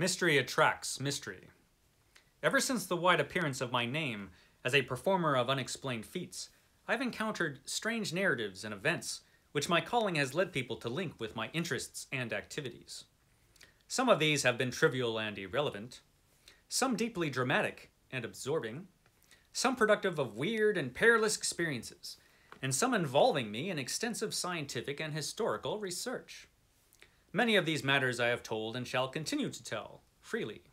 Mystery attracts mystery. Ever since the wide appearance of my name as a performer of unexplained feats, I've encountered strange narratives and events which my calling has led people to link with my interests and activities. Some of these have been trivial and irrelevant, some deeply dramatic and absorbing, some productive of weird and perilous experiences, and some involving me in extensive scientific and historical research. Many of these matters I have told and shall continue to tell, freely.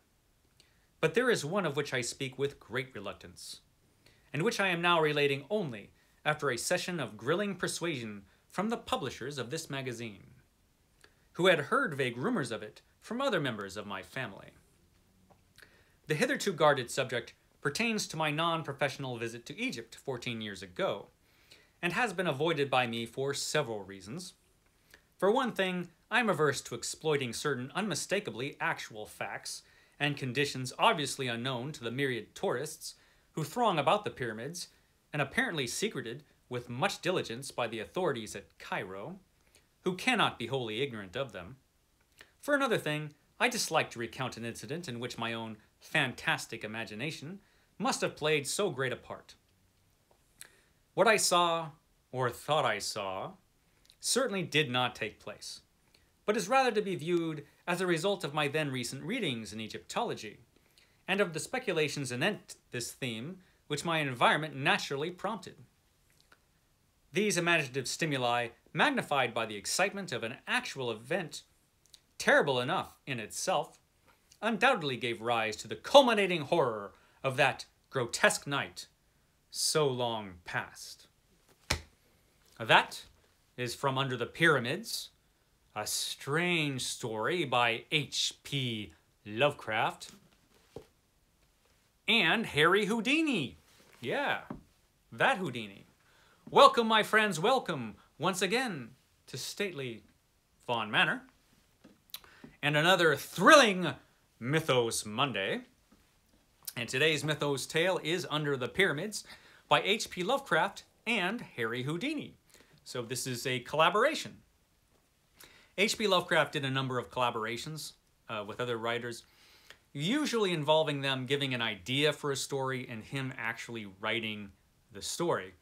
But there is one of which I speak with great reluctance, and which I am now relating only after a session of grilling persuasion from the publishers of this magazine, who had heard vague rumors of it from other members of my family. The hitherto guarded subject pertains to my non-professional visit to Egypt 14 years ago, and has been avoided by me for several reasons. For one thing, I am averse to exploiting certain unmistakably actual facts and conditions obviously unknown to the myriad tourists who throng about the pyramids and apparently secreted with much diligence by the authorities at Cairo, who cannot be wholly ignorant of them. For another thing, I dislike to recount an incident in which my own fantastic imagination must have played so great a part. What I saw, or thought I saw, certainly did not take place, but is rather to be viewed as a result of my then recent readings in Egyptology, and of the speculations anent this theme which my environment naturally prompted. These imaginative stimuli, magnified by the excitement of an actual event, terrible enough in itself, undoubtedly gave rise to the culminating horror of that grotesque night so long past. That is From Under the Pyramids, a strange story by H.P. Lovecraft, and Harry Houdini. Yeah, that Houdini. Welcome, my friends, welcome once again to stately Fawn Manor, and another thrilling Mythos Monday. And today's Mythos tale is Under the Pyramids by H.P. Lovecraft and Harry Houdini. So this is a collaboration. H.P. Lovecraft did a number of collaborations with other writers, usually involving them giving an idea for a story and him actually writing the story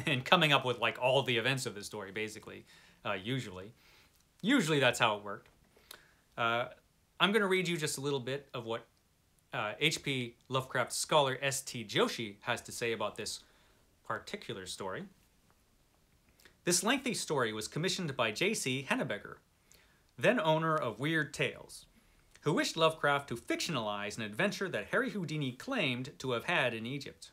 and coming up with like all the events of the story, basically, usually. Usually that's how it worked. I'm going to read you just a little bit of what H.P. Lovecraft scholar S.T. Joshi has to say about this particular story. This lengthy story was commissioned by J.C. Henneberger, then owner of Weird Tales, who wished Lovecraft to fictionalize an adventure that Harry Houdini claimed to have had in Egypt.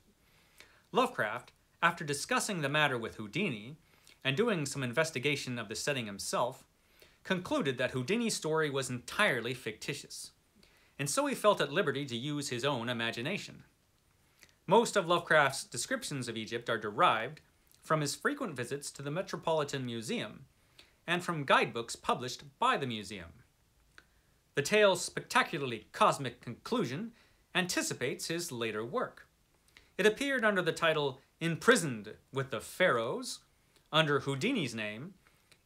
Lovecraft, after discussing the matter with Houdini and doing some investigation of the setting himself, concluded that Houdini's story was entirely fictitious, and so he felt at liberty to use his own imagination. Most of Lovecraft's descriptions of Egypt are derived from his frequent visits to the Metropolitan Museum and from guidebooks published by the museum. The tale's spectacularly cosmic conclusion anticipates his later work. It appeared under the title Imprisoned with the Pharaohs, under Houdini's name,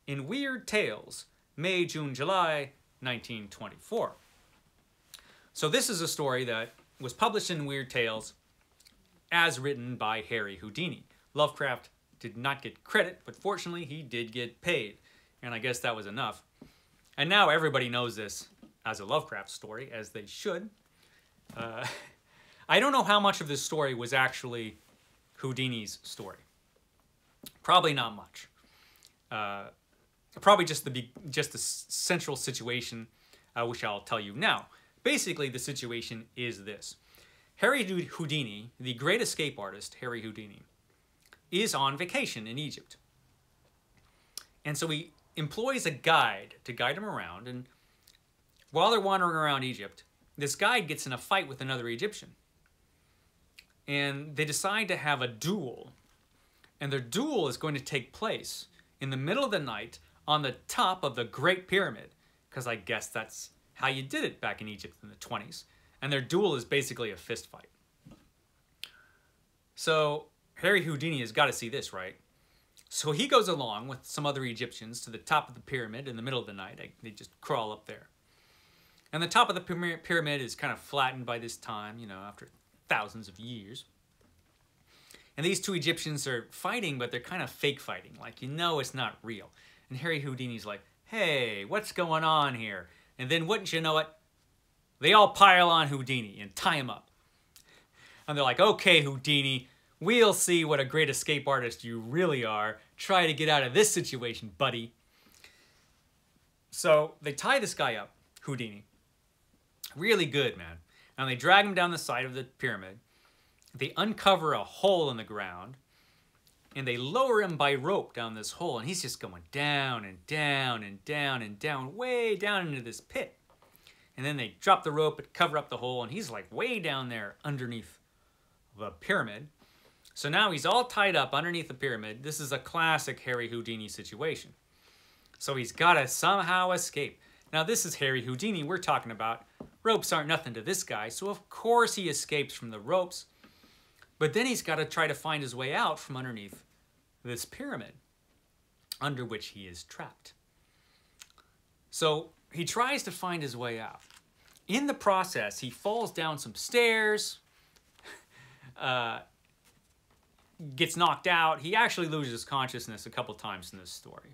in Weird Tales, May, June, July, 1924. So this is a story that was published in Weird Tales as written by Harry Houdini. Lovecraft did not get credit, but fortunately he did get paid, and I guess that was enough. And now everybody knows this as a Lovecraft story, as they should. I don't know how much of this story was actually Houdini's story. Probably not much. Probably just the central situation, which I'll tell you now. Basically, the situation is this. Harry Houdini, the great escape artist, Harry Houdini, is on vacation in Egypt. And so he employs a guide to guide him around, and while they're wandering around Egypt, this guide gets in a fight with another Egyptian. And they decide to have a duel. And their duel is going to take place in the middle of the night on the top of the Great Pyramid, because I guess that's how you did it back in Egypt in the 20s. And their duel is basically a fist fight. So Harry Houdini has got to see this, right? So he goes along with some other Egyptians to the top of the pyramid in the middle of the night. They just crawl up there. And the top of the pyramid is kind of flattened by this time, you know, after thousands of years. And these two Egyptians are fighting, but they're kind of fake fighting. Like, you know it's not real. And Harry Houdini's like, hey, what's going on here? And then wouldn't you know it, they all pile on Houdini and tie him up. And they're like, okay, Houdini, we'll see what a great escape artist you really are. Try to get out of this situation, buddy. So they tie this guy up, Houdini. Really good, man. And they drag him down the side of the pyramid. They uncover a hole in the ground. And they lower him by rope down this hole. And he's just going down and down and down and down, way down into this pit. And then they drop the rope and cover up the hole. And he's like way down there underneath the pyramid. So now he's all tied up underneath the pyramid. This is a classic Harry Houdini situation. So he's got to somehow escape. Now this is Harry Houdini we're talking about. Ropes aren't nothing to this guy, so of course he escapes from the ropes. But then he's got to try to find his way out from underneath this pyramid, under which he is trapped. So he tries to find his way out. In the process, he falls down some stairs, gets knocked out. He actually loses consciousness a couple times in this story.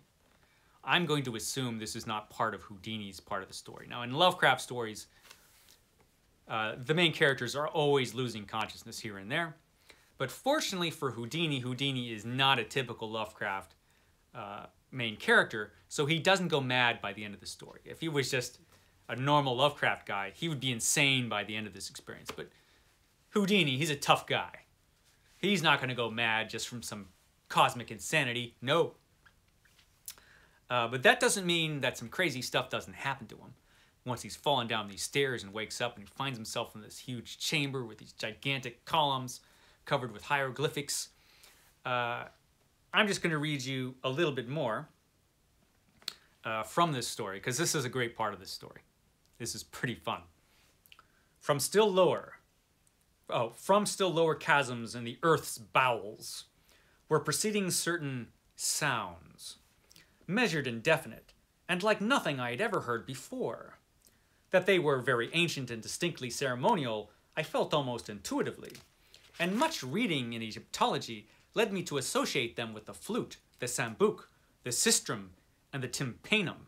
I'm going to assume this is not part of Houdini's part of the story. Now, in Lovecraft stories, the main characters are always losing consciousness here and there. But fortunately for Houdini, Houdini is not a typical Lovecraft main character, so he doesn't go mad by the end of the story. If he was just a normal Lovecraft guy, he would be insane by the end of this experience. But Houdini, he's a tough guy. He's not going to go mad just from some cosmic insanity. No. But that doesn't mean that some crazy stuff doesn't happen to him. Once he's fallen down these stairs and wakes up and he finds himself in this huge chamber with these gigantic columns covered with hieroglyphics. I'm just going to read you a little bit more from this story, because this is a great part of this story. This is pretty fun. From still lower chasms in the earth's bowels were proceeding certain sounds, measured and definite, and like nothing I had ever heard before. That they were very ancient and distinctly ceremonial, I felt almost intuitively, and much reading in Egyptology led me to associate them with the flute, the sambuc, the sistrum, and the tympanum.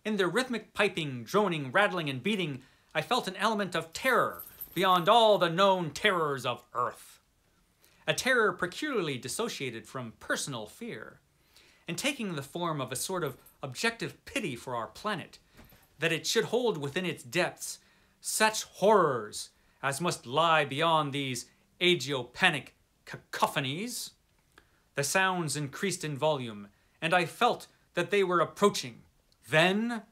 In their rhythmic piping, droning, rattling, and beating, I felt an element of terror beyond all the known terrors of earth. A terror peculiarly dissociated from personal fear, and taking the form of a sort of objective pity for our planet, that it should hold within its depths such horrors as must lie beyond these agiopanic cacophonies. The sounds increased in volume, and I felt that they were approaching. Then,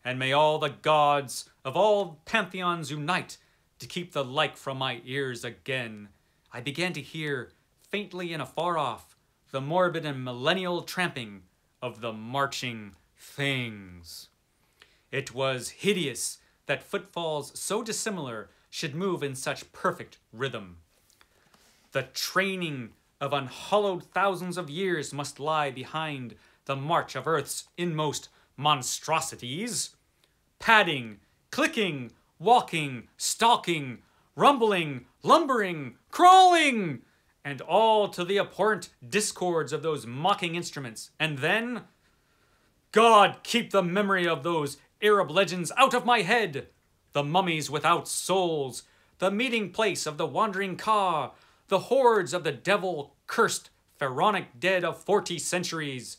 and may all the gods of all pantheons unite to keep the like from my ears again, I began to hear, faintly and afar off, the morbid and millennial tramping of the marching things. It was hideous that footfalls so dissimilar should move in such perfect rhythm. The training of unhallowed thousands of years must lie behind the march of Earth's inmost monstrosities. Padding, clicking, walking, stalking, rumbling, lumbering, crawling, and all to the abhorrent discords of those mocking instruments. And then, God keep the memory of those Arab legends out of my head, the mummies without souls, the meeting place of the wandering Ka, the hordes of the devil-cursed pharaonic dead of 40 centuries,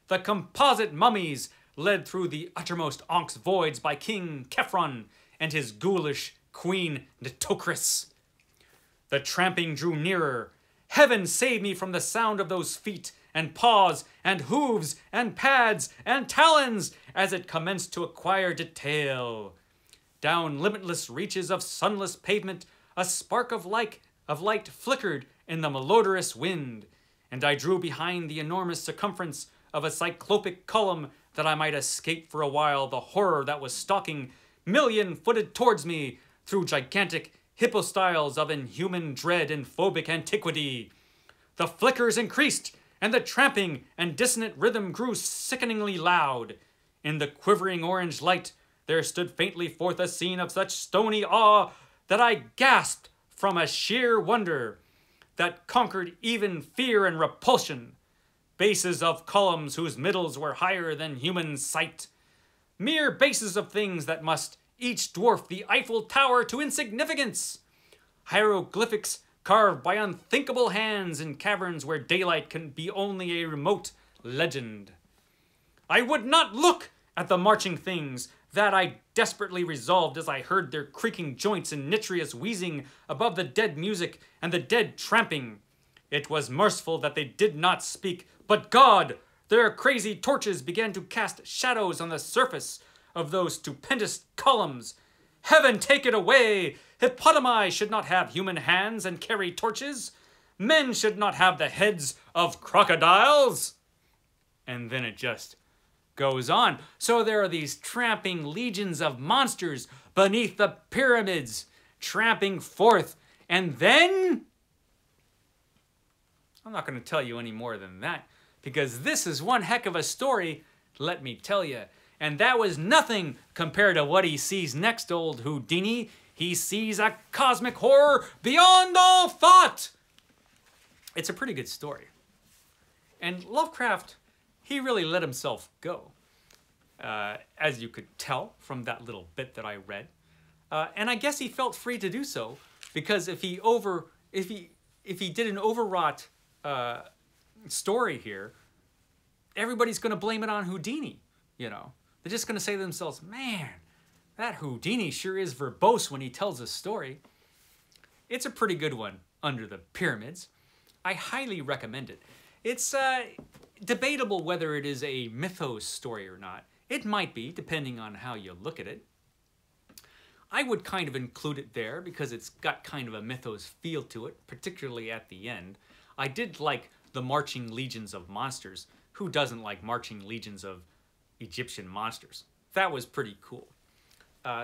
the composite mummies led through the uttermost Ankh's voids by King Khephren and his ghoulish queen Nitocris. The tramping drew nearer. Heaven save me from the sound of those feet and paws and hooves and pads and talons as it commenced to acquire detail. Down limitless reaches of sunless pavement, a spark of light flickered in the malodorous wind, and I drew behind the enormous circumference of a cyclopic column that I might escape for a while the horror that was stalking million-footed towards me through gigantic hippostyles of inhuman dread and phobic antiquity. The flickers increased, and the tramping and dissonant rhythm grew sickeningly loud. In the quivering orange light, there stood faintly forth a scene of such stony awe that I gasped from a sheer wonder that conquered even fear and repulsion. Bases of columns whose middles were higher than human sight. Mere bases of things that must each dwarf the Eiffel Tower to insignificance. Hieroglyphics carved by unthinkable hands in caverns where daylight can be only a remote legend. I would not look at the marching things, that I desperately resolved as I heard their creaking joints and nitrous wheezing above the dead music and the dead tramping. It was merciful that they did not speak, but God, their crazy torches began to cast shadows on the surface of those stupendous columns. Heaven take it away! Hippopotami should not have human hands and carry torches. Men should not have the heads of crocodiles. And then it just goes on. So there are these tramping legions of monsters beneath the pyramids, tramping forth. And then, I'm not going to tell you any more than that, because this is one heck of a story, let me tell you. And that was nothing compared to what he sees next, old Houdini. He sees a cosmic horror beyond all thought. It's a pretty good story. And Lovecraft, he really let himself go, as you could tell from that little bit that I read. And I guess he felt free to do so, because if he did an overwrought story here, everybody's going to blame it on Houdini, you know. They're just going to say to themselves, man, that Houdini sure is verbose when he tells a story. It's a pretty good one, Under the Pyramids. I highly recommend it. It's debatable whether it is a mythos story or not. It might be, depending on how you look at it. I would kind of include it there because it's got kind of a mythos feel to it, particularly at the end. I did like the marching legions of monsters. Who doesn't like marching legions of Egyptian monsters? That was pretty cool.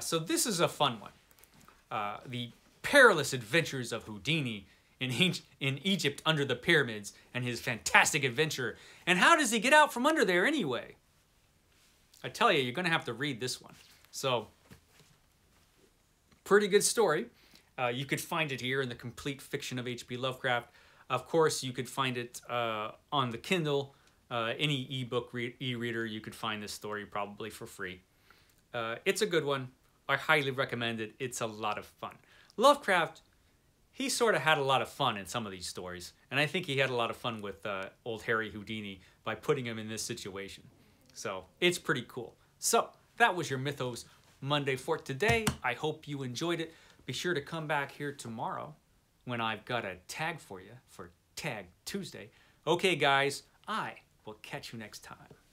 So this is a fun one. The perilous adventures of Houdini in Egypt under the pyramids and his fantastic adventure. And how does he get out from under there anyway? I tell you, you're going to have to read this one. So, pretty good story. You could find it here in the Complete Fiction of H.P. Lovecraft. Of course, you could find it on the Kindle. Any ebook e-reader, you could find this story probably for free. It's a good one. I highly recommend it. It's a lot of fun. Lovecraft, he sort of had a lot of fun in some of these stories. And I think he had a lot of fun with old Harry Houdini by putting him in this situation. So, it's pretty cool. So, that was your Mythos Monday for today. I hope you enjoyed it. Be sure to come back here tomorrow when I've got a tag for you for Tag Tuesday. Okay, guys, I will catch you next time.